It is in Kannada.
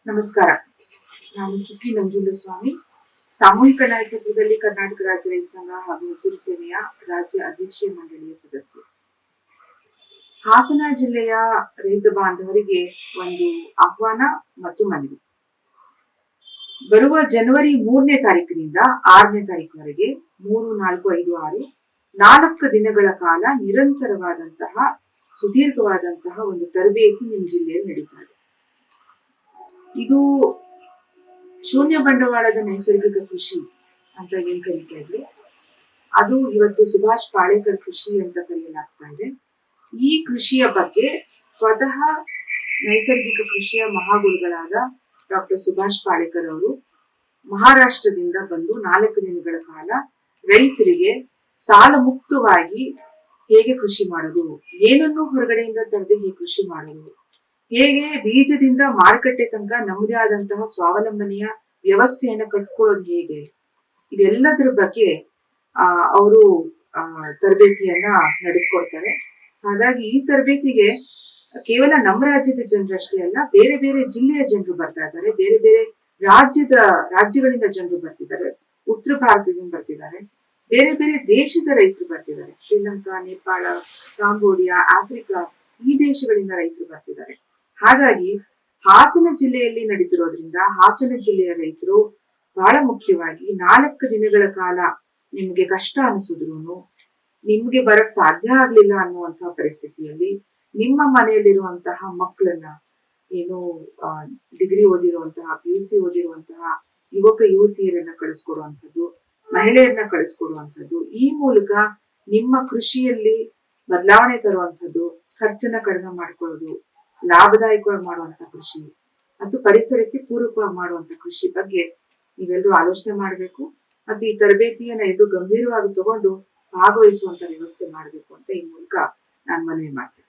ನಮಸ್ಕಾರ. ನಾನು ಚುಕ್ಕಿ ನಂಜುಂಡಸ್ವಾಮಿ, ಸಾಮೂಹಿಕ ನಾಯಕತ್ವದಲ್ಲಿ ಕರ್ನಾಟಕ ರಾಜ್ಯ ರೈತ ಸಂಘ ಹಾಗೂ ಹಸಿರು ಸೇನೆಯ ರಾಜ್ಯ ಅಧ್ಯಕ್ಷೀಯ ಮಂಡಳಿಯ ಸದಸ್ಯ. ಹಾಸನ ಜಿಲ್ಲೆಯ ರೈತ ಬಾಂಧವರಿಗೆ ಒಂದು ಆಹ್ವಾನ ಮತ್ತು ಮನವಿ. ಬರುವ ಜನವರಿ 3ನೇ ತಾರೀಕಿನಿಂದ 6ನೇ ತಾರೀಕಿನವರೆಗೆ 3, 4, 5, 6 4 ದಿನಗಳ ಕಾಲ ನಿರಂತರವಾದಂತಹ ಸುದೀರ್ಘವಾದಂತಹ ಒಂದು ತರಬೇತಿ ನಿಮ್ಮ ಜಿಲ್ಲೆಯಲ್ಲಿ ನಡೀತಾ ಇದೆ. ಇದು ಶೂನ್ಯ ಬಂಡವಾಳದ ನೈಸರ್ಗಿಕ ಕೃಷಿ ಅಂತ ಏನ್ ಕರೀತಾ ಇದ್ರು, ಅದು ಇವತ್ತು ಸುಭಾಷ್ ಪಾಳೇಕರ್ ಕೃಷಿ ಅಂತ ಕರೆಯಲಾಗ್ತಾ ಇದೆ. ಈ ಕೃಷಿಯ ಬಗ್ಗೆ ಸ್ವತಃ ನೈಸರ್ಗಿಕ ಕೃಷಿಯ ಮಹಾಗುರುಗಳಾದ ಡಾಕ್ಟರ್ ಸುಭಾಷ್ ಪಾಳೇಕರ್ ಅವರು ಮಹಾರಾಷ್ಟ್ರದಿಂದ ಬಂದು 4 ದಿನಗಳ ಕಾಲ ರೈತರಿಗೆ ಸಾಲ ಮುಕ್ತವಾಗಿ ಹೇಗೆ ಕೃಷಿ ಮಾಡೋದು, ಏನನ್ನು ಹೊರಗಡೆಯಿಂದ ತರದೆ ಹೇಗೆ ಕೃಷಿ ಮಾಡೋದು, ಹೇಗೆ ಬೀಜದಿಂದ ಮಾರುಕಟ್ಟೆ ತನಕ ನಮ್ಮದೇ ಆದಂತಹ ಸ್ವಾವಲಂಬನೆಯ ವ್ಯವಸ್ಥೆಯನ್ನ ಕಟ್ಕೊಳ್ಳೋದು ಹೇಗೆ, ಇವೆಲ್ಲದರ ಬಗ್ಗೆ ಅವರು ತರಬೇತಿಯನ್ನ ನಡೆಸ್ಕೊಡ್ತಾರೆ. ಹಾಗಾಗಿ ಈ ತರಬೇತಿಗೆ ಕೇವಲ ನಮ್ಮ ರಾಜ್ಯದ ಜನರಷ್ಟೇ ಅಲ್ಲ, ಬೇರೆ ಬೇರೆ ಜಿಲ್ಲೆಯ ಜನರು ಬರ್ತಾ ಇದ್ದಾರೆ, ಬೇರೆ ಬೇರೆ ರಾಜ್ಯಗಳಿಂದ ಜನರು ಬರ್ತಿದ್ದಾರೆ, ಉತ್ತರ ಭಾರತದಿಂದ ಬರ್ತಿದ್ದಾರೆ, ಬೇರೆ ಬೇರೆ ದೇಶದ ರೈತರು ಬರ್ತಿದ್ದಾರೆ. ಶ್ರೀಲಂಕಾ, ನೇಪಾಳ, ಕಾಂಬೋಡಿಯಾ, ಆಫ್ರಿಕಾ ಈ ದೇಶಗಳಿಂದ ರೈತರು ಬರ್ತಿದ್ದಾರೆ. ಹಾಗಾಗಿ ಹಾಸನ ಜಿಲ್ಲೆಯಲ್ಲಿ ನಡೀತಿರೋದ್ರಿಂದ ಹಾಸನ ಜಿಲ್ಲೆಯ ರೈತರು ಬಹಳ ಮುಖ್ಯವಾಗಿ 4 ದಿನಗಳ ಕಾಲ ನಿಮ್ಗೆ ಕಷ್ಟ ಅನಿಸಿದ್ರು, ನಿಮ್ಗೆ ಬರಕ್ ಸಾಧ್ಯ ಆಗ್ಲಿಲ್ಲ ಅನ್ನುವಂತಹ ಪರಿಸ್ಥಿತಿಯಲ್ಲಿ ನಿಮ್ಮ ಮನೆಯಲ್ಲಿರುವಂತಹ ಮಕ್ಕಳನ್ನ, ಏನು ಡಿಗ್ರಿ ಓದಿರುವಂತಹ, PUC ಓದಿರುವಂತಹ ಯುವಕ ಯುವತಿಯರನ್ನ ಕಳಿಸ್ಕೊಡುವಂಥದ್ದು, ಮಹಿಳೆಯರನ್ನ ಕಳಿಸ್ಕೊಡುವಂಥದ್ದು, ಈ ಮೂಲಕ ನಿಮ್ಮ ಕೃಷಿಯಲ್ಲಿ ಬದಲಾವಣೆ ತರುವಂಥದ್ದು, ಖರ್ಚನ್ನ ಕಡಿಮೆ ಮಾಡ್ಕೊಳ್ಳೋದು, ಲಾಭದಾಯಕವಾಗಿ ಮಾಡುವಂತ ಕೃಷಿ ಮತ್ತು ಪರಿಸರಕ್ಕೆ ಪೂರಕವಾಗಿ ಮಾಡುವಂತ ಕೃಷಿ ಬಗ್ಗೆ ನೀವೆಲ್ಲರೂ ಆಲೋಚನೆ ಮಾಡಬೇಕು ಮತ್ತು ಈ ತರಬೇತಿಯನ್ನ ಎಲ್ಲರೂ ಗಂಭೀರವಾಗಿ ತಗೊಂಡು ಭಾಗವಹಿಸುವಂತ ವ್ಯವಸ್ಥೆ ಮಾಡಬೇಕು ಅಂತ ಈ ಮೂಲಕ ನಾನು ಮನವಿ ಮಾಡ್ತೇನೆ.